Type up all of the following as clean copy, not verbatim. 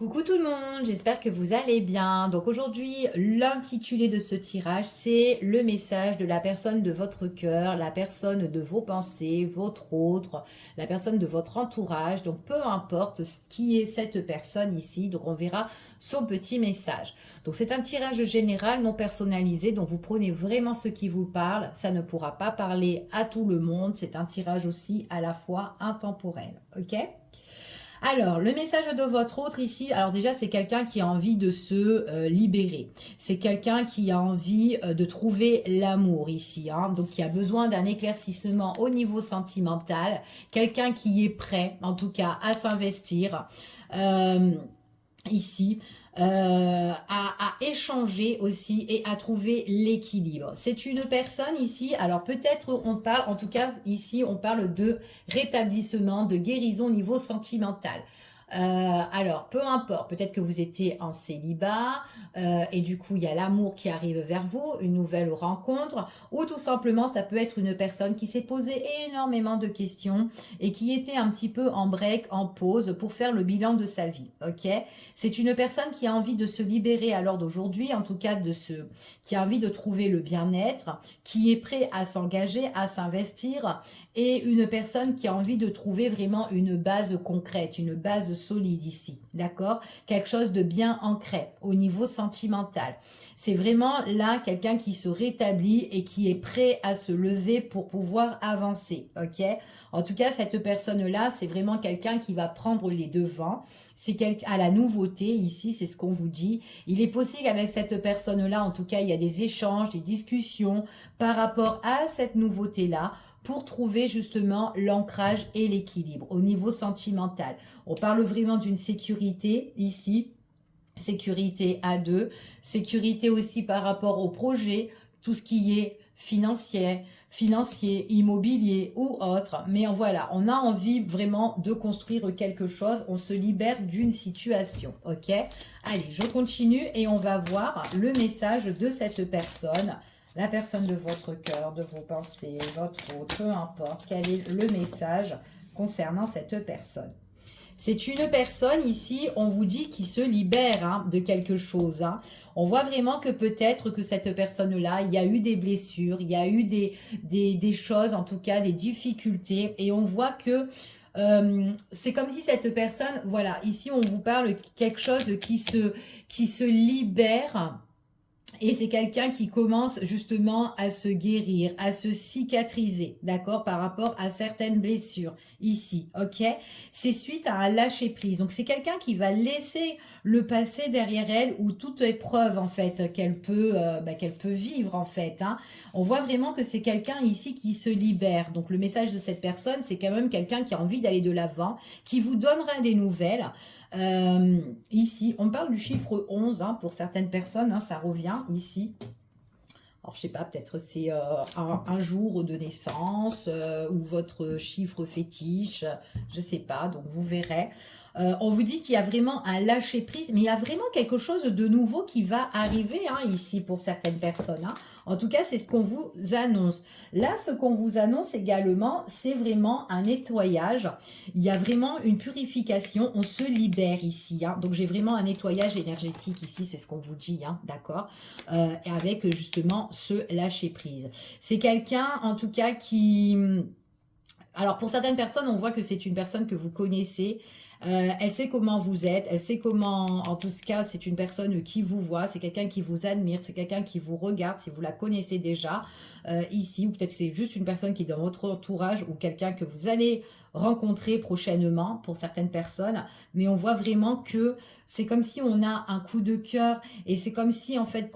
Coucou tout le monde, j'espère que vous allez bien. Donc aujourd'hui, l'intitulé de ce tirage, c'est le message de la personne de votre cœur, la personne de vos pensées, votre autre, la personne de votre entourage. Donc peu importe qui est cette personne ici, donc on verra son petit message. Donc c'est un tirage général non personnalisé, donc vous prenez vraiment ce qui vous parle. Ça ne pourra pas parler à tout le monde. C'est un tirage aussi à la fois intemporel, ok? Alors, le message de votre autre ici, alors déjà, c'est quelqu'un qui a envie de se libérer. C'est quelqu'un qui a envie de trouver l'amour ici, hein, donc qui a besoin d'un éclaircissement au niveau sentimental. Quelqu'un qui est prêt, en tout cas, à s'investir. Euh, ici, à échanger aussi et à trouver l'équilibre. C'est une personne ici, alors peut-être on parle, en tout cas ici on parle de rétablissement, de guérison au niveau sentimental. Alors, peu importe, peut-être que vous étiez en célibat et du coup il y a l'amour qui arrive vers vous, une nouvelle rencontre, ou tout simplement ça peut être une personne qui s'est posé énormément de questions et qui était un petit peu en break, en pause pour faire le bilan de sa vie. Ok, c'est une personne qui a envie de se libérer à l'heure d'aujourd'hui, en tout cas qui a envie de trouver le bien-être, qui est prêt à s'engager, à s'investir, et une personne qui a envie de trouver vraiment une base concrète, une base solide ici, d'accord? Quelque chose de bien ancré au niveau sentimental. C'est vraiment là quelqu'un qui se rétablit et qui est prêt à se lever pour pouvoir avancer, ok? En tout cas, cette personne-là, c'est vraiment quelqu'un qui va prendre les devants. C'est à la nouveauté ici, c'est ce qu'on vous dit. Il est possible avec cette personne-là, en tout cas, il y a des échanges, des discussions par rapport à cette nouveauté-là pour trouver justement l'ancrage et l'équilibre au niveau sentimental. On parle vraiment d'une sécurité ici, sécurité à deux, sécurité aussi par rapport au projet, tout ce qui est financier, immobilier ou autre. Mais voilà, on a envie vraiment de construire quelque chose, on se libère d'une situation, ok? Allez, je continue et on va voir le message de cette personne, la personne de votre cœur, de vos pensées, votre autre, peu importe, quel est le message concernant cette personne. C'est une personne ici, on vous dit, qui se libère de quelque chose. On voit vraiment que peut-être que cette personne-là, il y a eu des blessures, il y a eu des choses, en tout cas des difficultés. Et on voit que c'est comme si cette personne, voilà, ici on vous parle quelque chose qui se libère. Et c'est quelqu'un qui commence justement à se guérir, à se cicatriser, d'accord, par rapport à certaines blessures ici, ok? C'est suite à un lâcher-prise. Donc c'est quelqu'un qui va laisser le passé derrière elle ou toute épreuve en fait qu'elle peut vivre en fait. On voit vraiment que c'est quelqu'un ici qui se libère. Donc le message de cette personne, c'est quand même quelqu'un qui a envie d'aller de l'avant, qui vous donnera des nouvelles. Ici, on parle du chiffre 11 pour certaines personnes, ça revient ici. Alors, je sais pas, peut-être c'est un jour de naissance ou votre chiffre fétiche, je sais pas, donc vous verrez. On vous dit qu'il y a vraiment un lâcher-prise, mais il y a vraiment quelque chose de nouveau qui va arriver ici pour certaines personnes. En tout cas, c'est ce qu'on vous annonce. Là, ce qu'on vous annonce également, c'est vraiment un nettoyage. Il y a vraiment une purification, on se libère ici. Donc, j'ai vraiment un nettoyage énergétique ici, c'est ce qu'on vous dit, d'accord, avec justement ce lâcher-prise. C'est quelqu'un, en tout cas, qui... Alors, pour certaines personnes, on voit que c'est une personne que vous connaissez. Elle sait comment vous êtes, elle sait comment, en tout cas, c'est une personne qui vous voit, c'est quelqu'un qui vous admire, c'est quelqu'un qui vous regarde, si vous la connaissez déjà ici, ou peut-être c'est juste une personne qui est dans votre entourage, ou quelqu'un que vous allez rencontrer prochainement pour certaines personnes, mais on voit vraiment que c'est comme si on a un coup de cœur, et c'est comme si, en fait,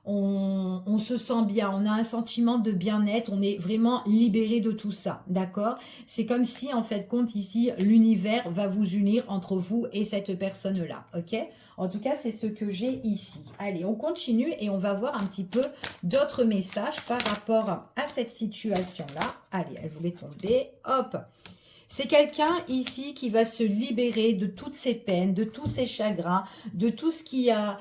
on se sent bien, on a un sentiment de bien-être, on est vraiment libéré de tout ça, d'accord? C'est comme si, en fait, ici, l'univers va vous unir entre vous et cette personne-là, ok? En tout cas, c'est ce que j'ai ici. Allez, on continue et on va voir un petit peu d'autres messages par rapport à cette situation-là. Allez, elle voulait tomber, hop! C'est quelqu'un ici qui va se libérer de toutes ses peines, de tous ses chagrins, de tout ce qui a...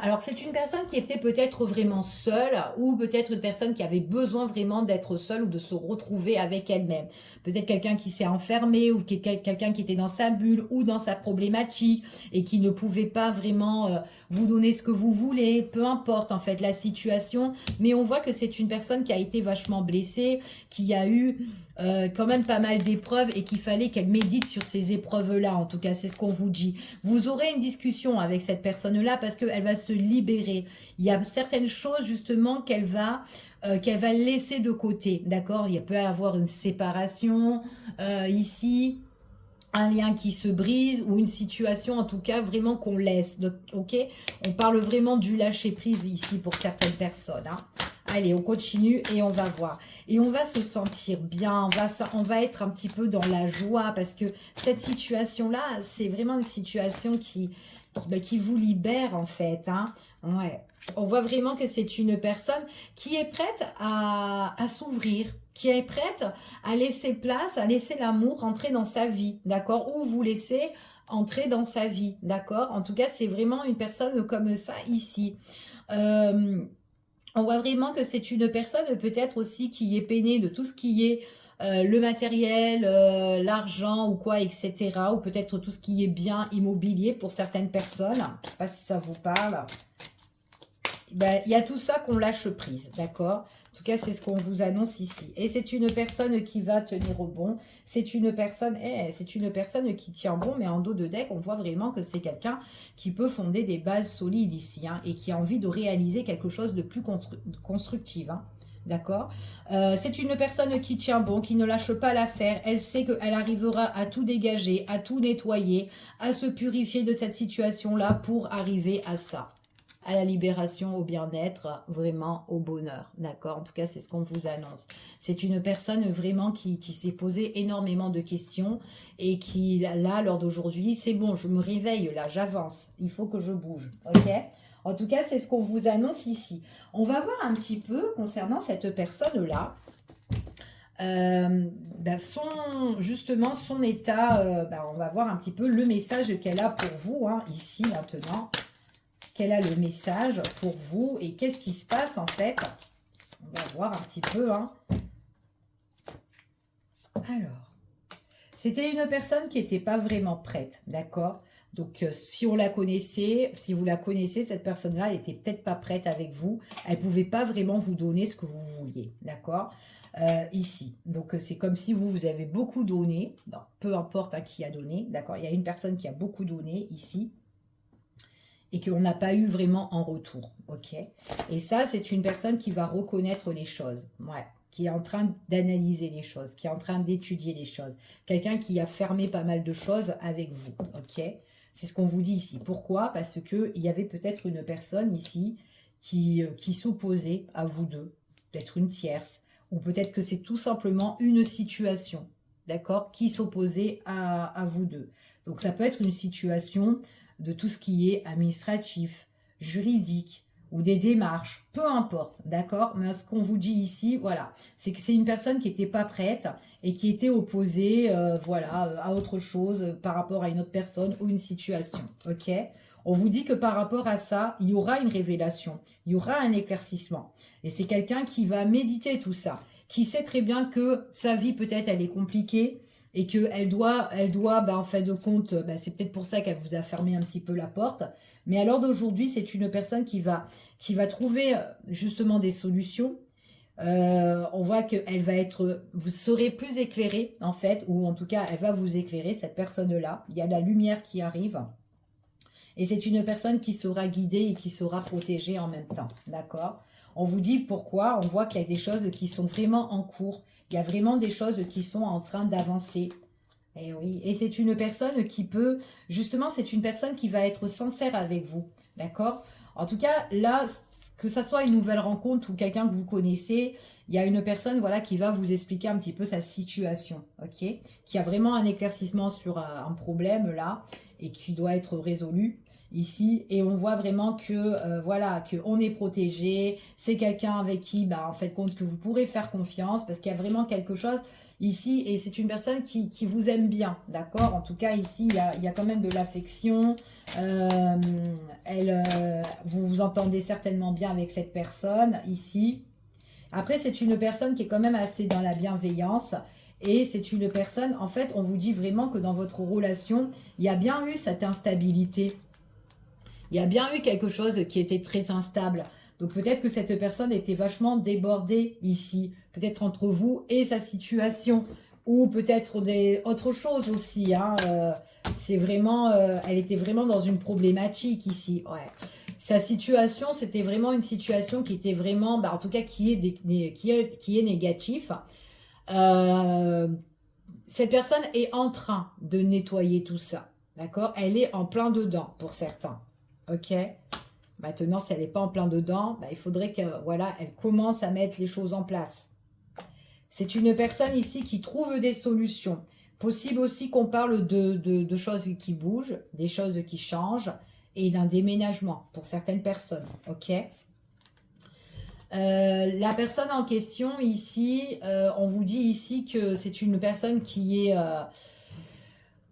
Alors, c'est une personne qui était peut-être vraiment seule ou peut-être une personne qui avait besoin vraiment d'être seule ou de se retrouver avec elle-même. Peut-être quelqu'un qui s'est enfermé ou quelqu'un qui était dans sa bulle ou dans sa problématique et qui ne pouvait pas vraiment vous donner ce que vous voulez. Peu importe, en fait, la situation. Mais on voit que c'est une personne qui a été vachement blessée, qui a eu... quand même pas mal d'épreuves et qu'il fallait qu'elle médite sur ces épreuves-là. En tout cas, c'est ce qu'on vous dit. Vous aurez une discussion avec cette personne-là parce qu'elle va se libérer. Il y a certaines choses justement qu'elle va laisser de côté. D'accord? Il peut y avoir une séparation ici. Un lien qui se brise ou une situation en tout cas vraiment qu'on laisse. Donc, ok, on parle vraiment du lâcher prise ici pour certaines personnes. Hein. Allez, on continue et on va voir. Et on va se sentir bien, on va être un petit peu dans la joie parce que cette situation-là, c'est vraiment une situation qui vous libère en fait. Hein. Ouais. On voit vraiment que c'est une personne qui est prête à s'ouvrir, qui est prête à laisser place, à laisser l'amour entrer dans sa vie, d'accord? Ou vous laisser entrer dans sa vie, d'accord? En tout cas, c'est vraiment une personne comme ça ici. On voit vraiment que c'est une personne peut-être aussi qui est peinée de tout ce qui est le matériel, l'argent ou quoi, etc. Ou peut-être tout ce qui est bien immobilier pour certaines personnes. Je ne sais pas si ça vous parle. Ben, il y a tout ça qu'on lâche prise, d'accord? En tout cas, c'est ce qu'on vous annonce ici. Et c'est une personne qui va tenir au bon. C'est une personne qui tient bon, mais en dos de deck, on voit vraiment que c'est quelqu'un qui peut fonder des bases solides ici, hein, et qui a envie de réaliser quelque chose de plus constructif, hein. D'accord? C'est une personne qui tient bon, qui ne lâche pas l'affaire. Elle sait qu'elle arrivera à tout dégager, à tout nettoyer, à se purifier de cette situation-là pour arriver à ça. À la libération, au bien-être, vraiment au bonheur. D'accord? En tout cas, c'est ce qu'on vous annonce. C'est une personne vraiment qui s'est posé énormément de questions et qui, là, lors d'aujourd'hui, c'est bon, je me réveille, là, j'avance. Il faut que je bouge. Ok? En tout cas, c'est ce qu'on vous annonce ici. On va voir un petit peu concernant cette personne-là. Justement, son état, on va voir un petit peu le message qu'elle a pour vous, hein, ici, maintenant. Quel a le message pour vous et qu'est-ce qui se passe en fait? On va voir un petit peu. Hein. Alors, c'était une personne qui n'était pas vraiment prête, d'accord? Donc, si on la connaissait, si vous la connaissez, cette personne-là, elle n'était peut-être pas prête avec vous. Elle ne pouvait pas vraiment vous donner ce que vous vouliez, d'accord? Ici. Donc, c'est comme si vous avez beaucoup donné. Non, peu importe à qui a donné, d'accord? Il y a une personne qui a beaucoup donné ici. Et qu'on n'a pas eu vraiment en retour, ok? Et ça, c'est une personne qui va reconnaître les choses, ouais, qui est en train d'analyser les choses, qui est en train d'étudier les choses. Quelqu'un qui a fermé pas mal de choses avec vous, ok? C'est ce qu'on vous dit ici. Pourquoi? Parce qu'il y avait peut-être une personne ici qui s'opposait à vous deux, peut-être une tierce, ou peut-être que c'est tout simplement une situation, d'accord? Qui s'opposait à vous deux. Donc, ça peut être une situation de tout ce qui est administratif, juridique ou des démarches, peu importe, d'accord? Mais ce qu'on vous dit ici, voilà, c'est que c'est une personne qui n'était pas prête et qui était opposée, à autre chose par rapport à une autre personne ou une situation, ok? On vous dit que par rapport à ça, il y aura une révélation, il y aura un éclaircissement. Et c'est quelqu'un qui va méditer tout ça, qui sait très bien que sa vie peut-être elle est compliquée, et qu'elle doit en fin de compte, c'est peut-être pour ça qu'elle vous a fermé un petit peu la porte. Mais à l'heure d'aujourd'hui, c'est une personne qui va trouver justement des solutions. On voit qu'elle va être, vous serez plus éclairé en fait, ou en tout cas, elle va vous éclairer, cette personne-là. Il y a la lumière qui arrive. Et c'est une personne qui sera guidée et qui sera protégée en même temps. D'accord? On vous dit pourquoi. On voit qu'il y a des choses qui sont vraiment en cours. Il y a vraiment des choses qui sont en train d'avancer. Et oui, et c'est une personne qui peut, justement, c'est une personne qui va être sincère avec vous, d'accord? En tout cas, là, que ça soit une nouvelle rencontre ou quelqu'un que vous connaissez, il y a une personne, voilà, qui va vous expliquer un petit peu sa situation, ok? Qui a vraiment un éclaircissement sur un problème, là, et qui doit être résolu ici, et on voit vraiment que qu'on est protégé, c'est quelqu'un avec qui en fait compte que vous pourrez faire confiance parce qu'il y a vraiment quelque chose ici, et c'est une personne qui vous aime bien, d'accord? En tout cas, ici, il y a quand même de l'affection. Vous vous entendez certainement bien avec cette personne, ici. Après, c'est une personne qui est quand même assez dans la bienveillance. Et c'est une personne, en fait, on vous dit vraiment que dans votre relation, il y a bien eu cette instabilité. Il y a bien eu quelque chose qui était très instable. Donc peut-être que cette personne était vachement débordée ici. Peut-être entre vous et sa situation. Ou peut-être autre chose aussi. Hein. C'est vraiment, elle était vraiment dans une problématique ici. Ouais. Sa situation, c'était vraiment une situation qui était vraiment, bah, en tout cas qui est négatif. Euh, Cette personne est en train de nettoyer tout ça. D'accord? Elle est en plein dedans pour certains. Ok? Maintenant, si elle n'est pas en plein dedans, bah, il faudrait qu'elle voilà, elle commence à mettre les choses en place. C'est une personne ici qui trouve des solutions. Possible aussi qu'on parle de choses qui bougent, des choses qui changent et d'un déménagement pour certaines personnes. Ok? La personne en question ici, on vous dit ici que c'est une personne qui est...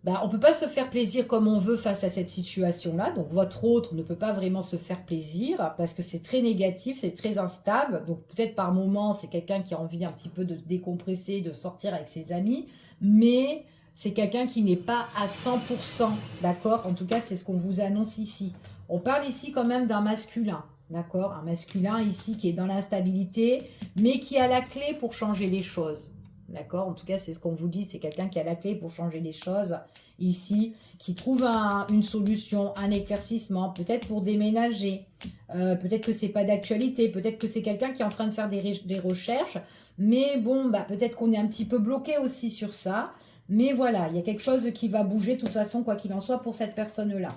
on ne peut pas se faire plaisir comme on veut face à cette situation-là. Donc votre autre ne peut pas vraiment se faire plaisir parce que c'est très négatif, c'est très instable. Donc peut-être par moment, c'est quelqu'un qui a envie un petit peu de décompresser, de sortir avec ses amis. Mais c'est quelqu'un qui n'est pas à 100%. D'accord? En tout cas, c'est ce qu'on vous annonce ici. On parle ici quand même d'un masculin. D'accord? Un masculin ici qui est dans l'instabilité, mais qui a la clé pour changer les choses. D'accord? En tout cas, c'est ce qu'on vous dit, c'est quelqu'un qui a la clé pour changer les choses ici, qui trouve une solution, un éclaircissement, peut-être pour déménager, peut-être que c'est pas d'actualité, peut-être que c'est quelqu'un qui est en train de faire des recherches, mais bon, peut-être qu'on est un petit peu bloqué aussi sur ça, mais voilà, il y a quelque chose qui va bouger de toute façon, quoi qu'il en soit, pour cette personne-là.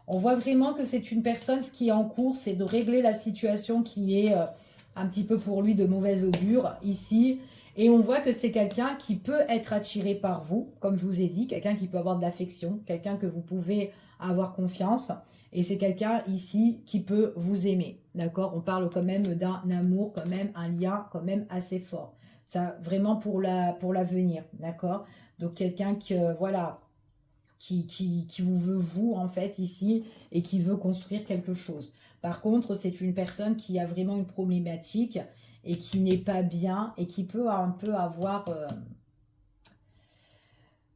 On voit vraiment que c'est une personne, ce qui est en cours, c'est de régler la situation qui est un petit peu pour lui de mauvaise augure ici. Et on voit que c'est quelqu'un qui peut être attiré par vous, comme je vous ai dit, quelqu'un qui peut avoir de l'affection, quelqu'un que vous pouvez avoir confiance. Et c'est quelqu'un ici qui peut vous aimer, d'accord? On parle quand même d'un amour, quand même un lien quand même assez fort. Ça, vraiment pour l'avenir, d'accord? Donc quelqu'un voilà, qui vous veut vous, en fait, ici, et qui veut construire quelque chose. Par contre, c'est une personne qui a vraiment une problématique et qui n'est pas bien et qui peut un peu avoir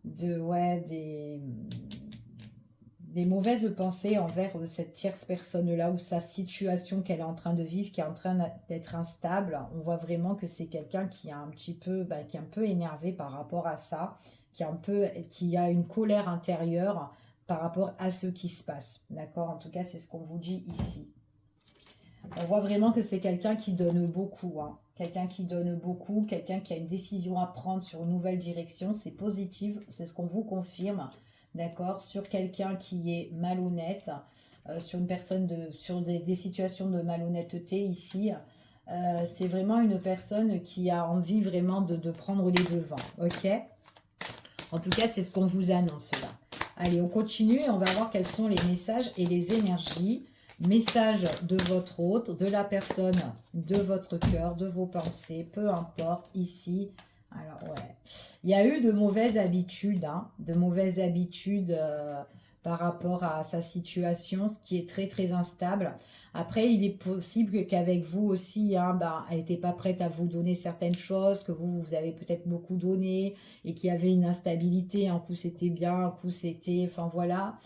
des mauvaises pensées envers cette tierce personne-là ou sa situation qu'elle est en train de vivre, qui est en train d'être instable. On voit vraiment que c'est quelqu'un qui est un petit peu, qui est un peu énervé par rapport à ça, qui a une colère intérieure par rapport à ce qui se passe. D'accord? En tout cas, c'est ce qu'on vous dit ici. On voit vraiment que c'est quelqu'un qui donne beaucoup. Hein. Quelqu'un qui donne beaucoup, quelqu'un qui a une décision à prendre sur une nouvelle direction. C'est positif, c'est ce qu'on vous confirme. D'accord? Sur quelqu'un qui est malhonnête, sur une personne sur des situations de malhonnêteté ici. C'est vraiment une personne qui a envie vraiment de prendre les devants. Ok? En tout cas, c'est ce qu'on vous annonce là. Allez, on continue et on va voir quels sont les messages et les énergies. Message de votre hôte, de la personne, de votre cœur, de vos pensées, peu importe, ici. Alors, ouais. Il y a eu de mauvaises habitudes, hein, par rapport à sa situation, ce qui est très, très instable. Après, il est possible qu'avec vous aussi, hein, elle n'était pas prête à vous donner certaines choses, que vous avez peut-être beaucoup donné et qu'il y avait une instabilité. Un coup, c'était bien, un coup, c'était... Enfin, voilà.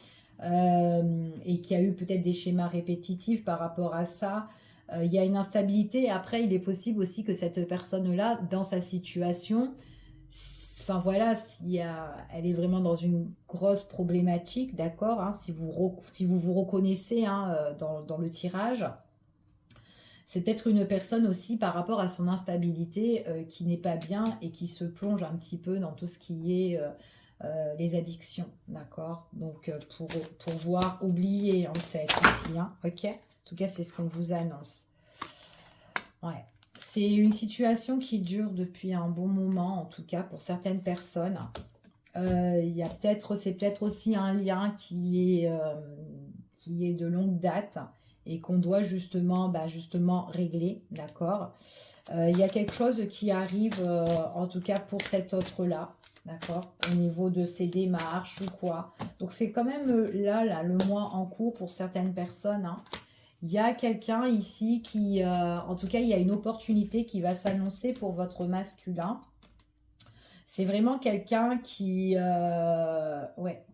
Et qu'il y a eu peut-être des schémas répétitifs par rapport à ça. Il y a une instabilité. Après, il est possible aussi que cette personne-là, dans sa situation, enfin voilà, elle est vraiment dans une grosse problématique, d'accord, hein, si vous vous reconnaissez hein, dans le tirage, c'est peut-être une personne aussi par rapport à son instabilité qui n'est pas bien et qui se plonge un petit peu dans tout ce qui est les addictions, d'accord? Donc pour pouvoir oublier en fait ici, hein, ok? En tout cas, c'est ce qu'on vous annonce. Ouais. C'est une situation qui dure depuis un bon moment, en tout cas pour certaines personnes. C'est peut-être aussi un lien qui est de longue date et qu'on doit justement, justement régler, d'accord. Il y a quelque chose qui arrive, en tout cas pour cet autre-là, d'accord, au niveau de ses démarches ou quoi. Donc c'est quand même là, le mois en cours pour certaines personnes, hein. Il y a quelqu'un ici qui, en tout cas, il y a une opportunité qui va s'annoncer pour votre masculin. C'est vraiment quelqu'un qui,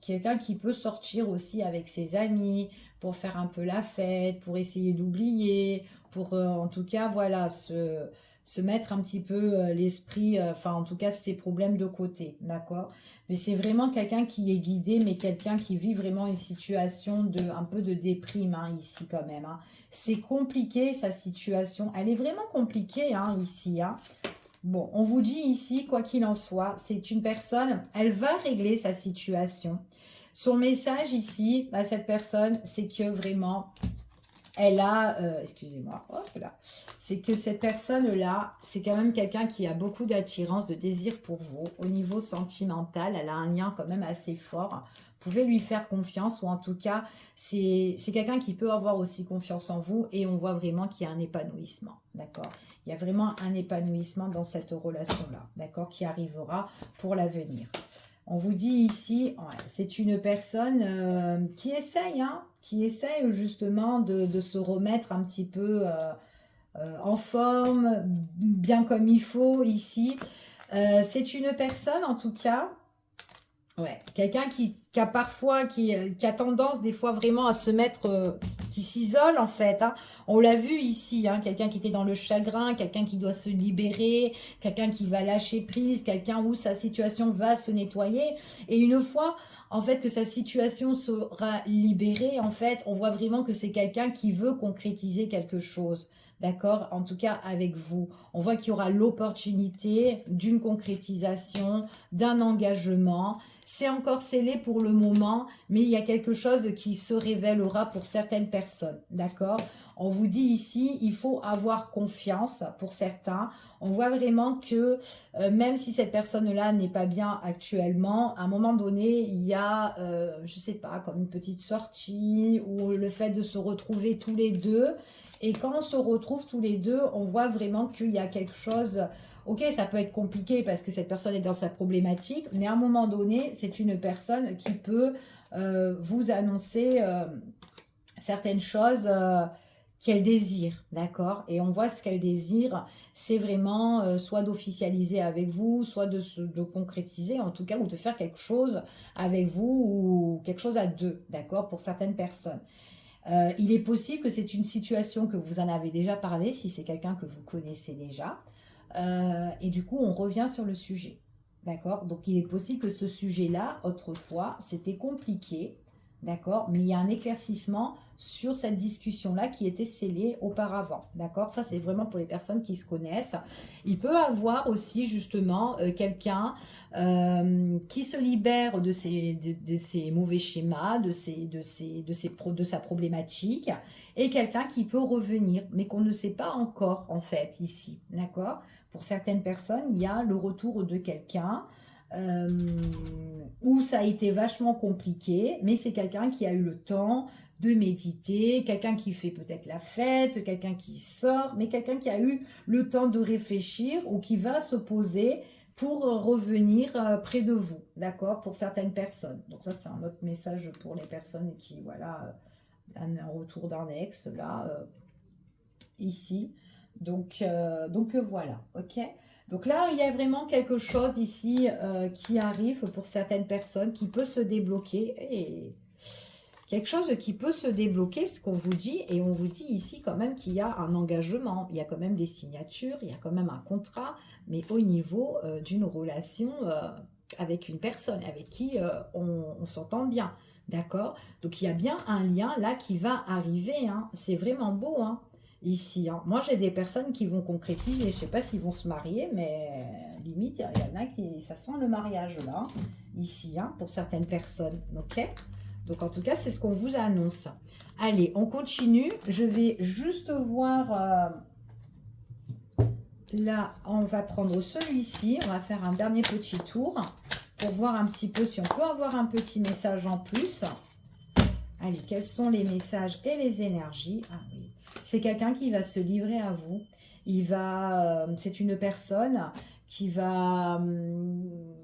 quelqu'un qui peut sortir aussi avec ses amis pour faire un peu la fête, pour essayer d'oublier, pour en tout cas, voilà, se mettre un petit peu l'esprit, enfin en tout cas ses problèmes de côté, d'accord? Mais c'est vraiment quelqu'un qui est guidé, mais quelqu'un qui vit vraiment une situation de un peu de déprime, hein, ici quand même, hein. C'est compliqué sa situation, elle est vraiment compliquée, hein, ici, hein. Bon, on vous dit ici, quoi qu'il en soit, c'est une personne, elle va régler sa situation. Son message ici, à cette personne, c'est que vraiment, elle a, excusez-moi, hop là, c'est que cette personne-là, c'est quand même quelqu'un qui a beaucoup d'attirance, de désir pour vous. Au niveau sentimental, elle a un lien quand même assez fort. Vous pouvez lui faire confiance, ou en tout cas, c'est quelqu'un qui peut avoir aussi confiance en vous, et on voit vraiment qu'il y a un épanouissement, d'accord? Il y a vraiment un épanouissement dans cette relation-là, d'accord, qui arrivera pour l'avenir. On vous dit ici, ouais, c'est une personne qui essaye, hein, qui essaye justement de se remettre un petit peu en forme, bien comme il faut ici. C'est une personne en tout cas, ouais, quelqu'un qui a parfois, qui a tendance des fois vraiment à se mettre, qui s'isole en fait, hein. On l'a vu ici, hein, quelqu'un qui était dans le chagrin, quelqu'un qui doit se libérer, quelqu'un qui va lâcher prise, quelqu'un où sa situation va se nettoyer. Et une fois, en fait, que sa situation sera libérée, en fait, on voit vraiment que c'est quelqu'un qui veut concrétiser quelque chose. D'accord? En tout cas, avec vous. On voit qu'il y aura l'opportunité d'une concrétisation, d'un engagement. C'est encore scellé pour le moment, mais il y a quelque chose qui se révélera pour certaines personnes, d'accord? On vous dit ici, il faut avoir confiance pour certains. On voit vraiment que même si cette personne-là n'est pas bien actuellement, à un moment donné, il y a, je sais pas, comme une petite sortie ou le fait de se retrouver tous les deux. Et quand on se retrouve tous les deux, on voit vraiment qu'il y a quelque chose. Ok, ça peut être compliqué parce que cette personne est dans sa problématique, mais à un moment donné, c'est une personne qui peut vous annoncer certaines choses qu'elle désire, d'accord? Et on voit ce qu'elle désire, c'est vraiment soit d'officialiser avec vous, soit de concrétiser en tout cas, ou de faire quelque chose avec vous, ou quelque chose à deux, d'accord? Pour certaines personnes. Il est possible que c'est une situation que vous en avez déjà parlé, si c'est quelqu'un que vous connaissez déjà. Et du coup, on revient sur le sujet. D'accord? Donc, il est possible que ce sujet-là, autrefois, c'était compliqué. D'accord? Mais il y a un éclaircissement sur cette discussion-là qui était scellée auparavant. D'accord? Ça, c'est vraiment pour les personnes qui se connaissent. Il peut avoir aussi, justement, quelqu'un qui se libère de ses mauvais schémas, de sa problématique, et quelqu'un qui peut revenir, mais qu'on ne sait pas encore, en fait, ici. D'accord? Pour certaines personnes, il y a le retour de quelqu'un où ça a été vachement compliqué, mais c'est quelqu'un qui a eu le temps de méditer, quelqu'un qui fait peut-être la fête, quelqu'un qui sort, mais quelqu'un qui a eu le temps de réfléchir ou qui va se poser pour revenir près de vous, d'accord, pour certaines personnes. Donc ça, c'est un autre message pour les personnes qui, voilà, un retour d'un ex, là, ici. Donc voilà, ok. Donc là, il y a vraiment quelque chose ici qui arrive pour certaines personnes, qui peut se débloquer. Et quelque chose qui peut se débloquer, ce qu'on vous dit. Et on vous dit ici quand même qu'il y a un engagement, il y a quand même des signatures, il y a quand même un contrat, mais au niveau d'une relation avec une personne avec qui on s'entend bien. D'accord? Donc il y a bien un lien là qui va arriver, hein. C'est vraiment beau, hein, ici, hein. Moi, j'ai des personnes qui vont concrétiser. Je ne sais pas s'ils vont se marier, mais limite, il y en a qui... Ça sent le mariage, là, ici, hein, pour certaines personnes. Ok? Donc, en tout cas, c'est ce qu'on vous annonce. Allez, on continue. Je vais juste voir... là, on va prendre celui-ci. On va faire un dernier petit tour pour voir un petit peu si on peut avoir un petit message en plus. Allez, quels sont les messages et les énergies? Ah oui, c'est quelqu'un qui va se livrer à vous. C'est une personne qui va vous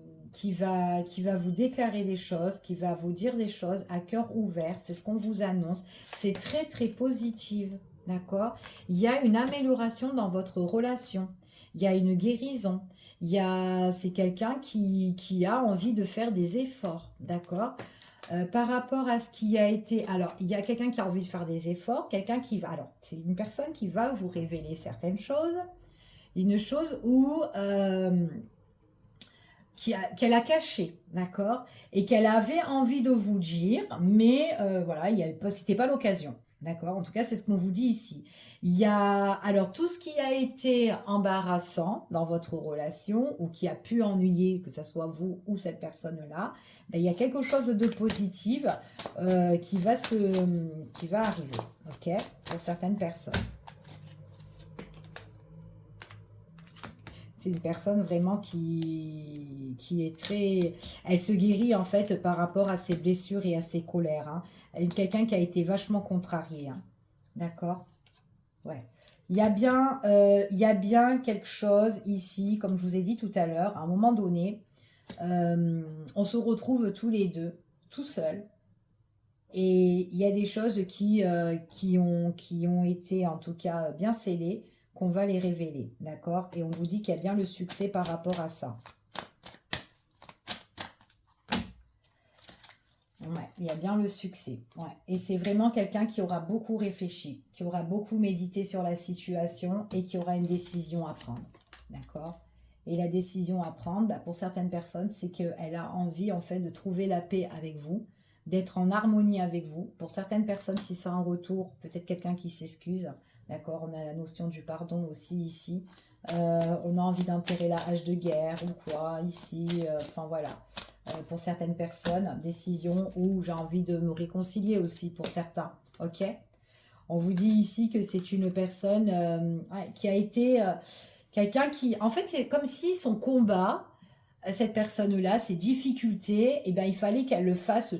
déclarer des choses, qui va vous dire des choses à cœur ouvert. C'est ce qu'on vous annonce. C'est très, très positif, d'accord? Il y a une amélioration dans votre relation. Il y a une guérison. C'est quelqu'un qui a envie de faire des efforts, d'accord? Par rapport à ce qui a été... Alors, il y a quelqu'un qui a envie de faire des efforts, quelqu'un qui va... Alors, c'est une personne qui va vous révéler certaines choses. Une chose où... qu'elle a caché, d'accord? Et qu'elle avait envie de vous dire, mais voilà, c'était pas l'occasion, d'accord? En tout cas, c'est ce qu'on vous dit ici. Il y a alors tout ce qui a été embarrassant dans votre relation ou qui a pu ennuyer, que ce soit vous ou cette personne-là, ben, il y a quelque chose de positif qui va arriver, ok? Pour certaines personnes. C'est une personne vraiment qui est très... Elle se guérit en fait par rapport à ses blessures et à ses colères. Hein. Quelqu'un qui a été vachement contrarié. Hein. D'accord? Ouais. Il y a bien quelque chose ici, comme je vous ai dit tout à l'heure, à un moment donné, on se retrouve tous les deux, tout seuls. Et il y a des choses qui ont été en tout cas bien scellées, qu'on va les révéler, d'accord? Et on vous dit qu'il y a bien le succès par rapport à ça. Ouais, il y a bien le succès. Ouais. Et c'est vraiment quelqu'un qui aura beaucoup réfléchi, qui aura beaucoup médité sur la situation et qui aura une décision à prendre, d'accord? Et la décision à prendre, bah, pour certaines personnes, c'est qu'elle a envie en fait de trouver la paix avec vous, d'être en harmonie avec vous. Pour certaines personnes, si c'est un retour, peut-être quelqu'un qui s'excuse, d'accord? On a la notion du pardon aussi ici. On a envie d'enterrer la hache de guerre ou quoi ici. Enfin voilà. Pour certaines personnes, décision où j'ai envie de me réconcilier aussi pour certains. Ok? On vous dit ici que c'est une personne qui a été quelqu'un qui... En fait, c'est comme si son combat, cette personne-là, ses difficultés, eh ben, il fallait qu'elle le fasse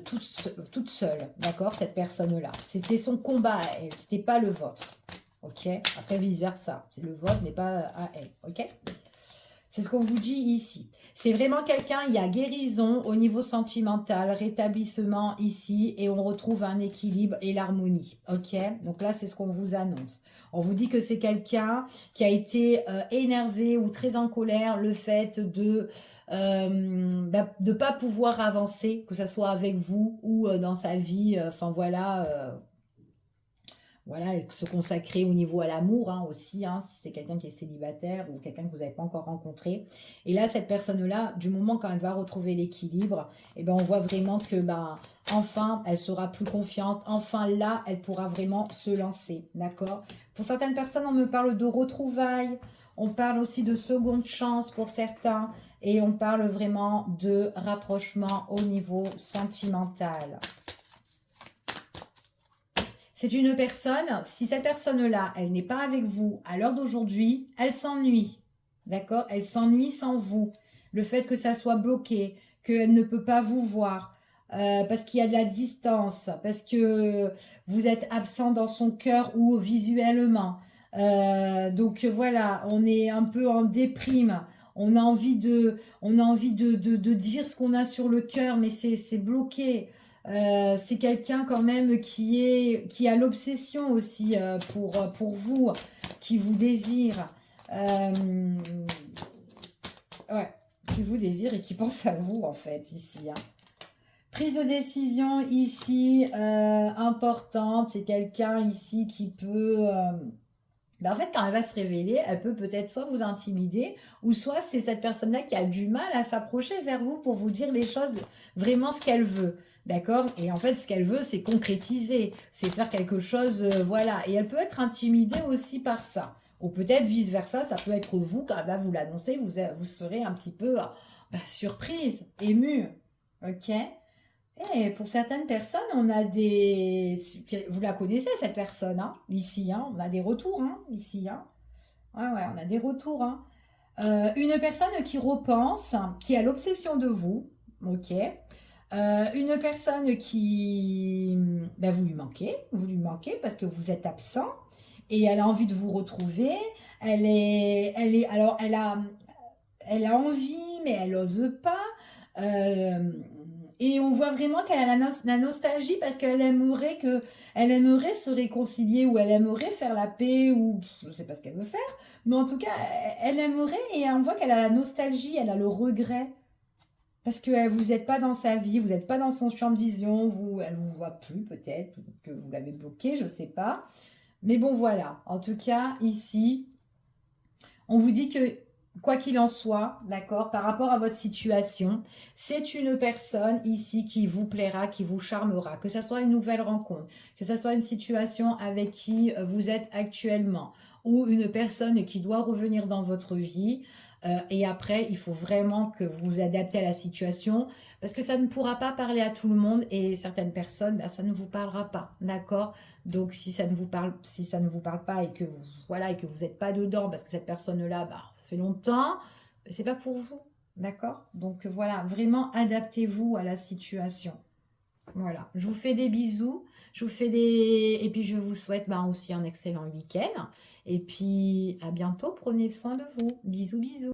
toute seule, d'accord, cette personne-là. C'était son combat à elle, c'était pas le vôtre, ok? Après, vice-versa, c'est le vôtre, mais pas à elle, ok? C'est ce qu'on vous dit ici. C'est vraiment quelqu'un, il y a guérison au niveau sentimental, rétablissement ici, et on retrouve un équilibre et l'harmonie, ok? Donc là, c'est ce qu'on vous annonce. On vous dit que c'est quelqu'un qui a été énervé ou très en colère, le fait de de pas pouvoir avancer, que ce soit avec vous ou dans sa vie, enfin voilà, et se consacrer au niveau à l'amour hein, aussi, hein, si c'est quelqu'un qui est célibataire ou quelqu'un que vous n'avez pas encore rencontré. Et là, cette personne-là, du moment quand elle va retrouver l'équilibre, eh ben, on voit vraiment que enfin, elle sera plus confiante. Enfin, là, elle pourra vraiment se lancer, d'accord? Pour certaines personnes, on me parle de retrouvailles. On parle aussi de seconde chance pour certains. Et on parle vraiment de rapprochement au niveau sentimental. C'est une personne, si cette personne-là, elle n'est pas avec vous à l'heure d'aujourd'hui, elle s'ennuie. D'accord? Elle s'ennuie sans vous. Le fait que ça soit bloqué, qu'elle ne peut pas vous voir, parce qu'il y a de la distance, parce que vous êtes absent dans son cœur ou visuellement. Donc voilà, on est un peu en déprime. On a envie de dire ce qu'on a sur le cœur, mais c'est bloqué. C'est quelqu'un quand même qui a l'obsession aussi pour vous, qui vous désire. Ouais, qui vous désire et qui pense à vous en fait ici. Hein. Prise de décision ici importante. C'est quelqu'un ici qui peut... en fait, quand elle va se révéler, elle peut peut-être soit vous intimider, ou soit c'est cette personne-là qui a du mal à s'approcher vers vous pour vous dire les choses, vraiment ce qu'elle veut. D'accord? Et en fait, ce qu'elle veut, c'est concrétiser, c'est faire quelque chose, voilà. Et elle peut être intimidée aussi par ça. Ou peut-être vice-versa, ça peut être vous, quand elle va vous l'annoncer, vous serez un petit peu surprise, émue. Ok? Et pour certaines personnes, on a des... Vous la connaissez, cette personne, hein, ici, hein, on a des retours, hein, ici, hein. Ouais, on a des retours, hein. Une personne qui repense, qui a l'obsession de vous, ok, Une personne qui, ben, vous lui manquez parce que vous êtes absent et elle a envie de vous retrouver. Alors elle a envie, mais elle n'ose pas. Euh, et on voit vraiment qu'elle a la nostalgie parce elle aimerait se réconcilier ou elle aimerait faire la paix ou je ne sais pas ce qu'elle veut faire. Mais en tout cas, elle aimerait et on voit qu'elle a la nostalgie, elle a le regret. Parce que vous n'êtes pas dans sa vie, vous n'êtes pas dans son champ de vision, elle ne vous voit plus peut-être, ou que vous l'avez bloqué, je ne sais pas. Mais bon, voilà. En tout cas, ici, on vous dit que, quoi qu'il en soit, d'accord, par rapport à votre situation, c'est une personne ici qui vous plaira, qui vous charmera, que ce soit une nouvelle rencontre, que ce soit une situation avec qui vous êtes actuellement, ou une personne qui doit revenir dans votre vie. Et après, il faut vraiment que vous vous adaptez à la situation parce que ça ne pourra pas parler à tout le monde et certaines personnes, ben, ça ne vous parlera pas, d'accord? Donc si ça ne vous parle pas et que vous, voilà, et que vous n'êtes pas dedans parce que cette personne-là, bah, ça fait longtemps, c'est pas pour vous, d'accord? Donc voilà, vraiment adaptez-vous à la situation. Voilà, je vous fais des bisous, et puis je vous souhaite bah, aussi un excellent week-end. Et puis à bientôt, prenez soin de vous. Bisous, bisous.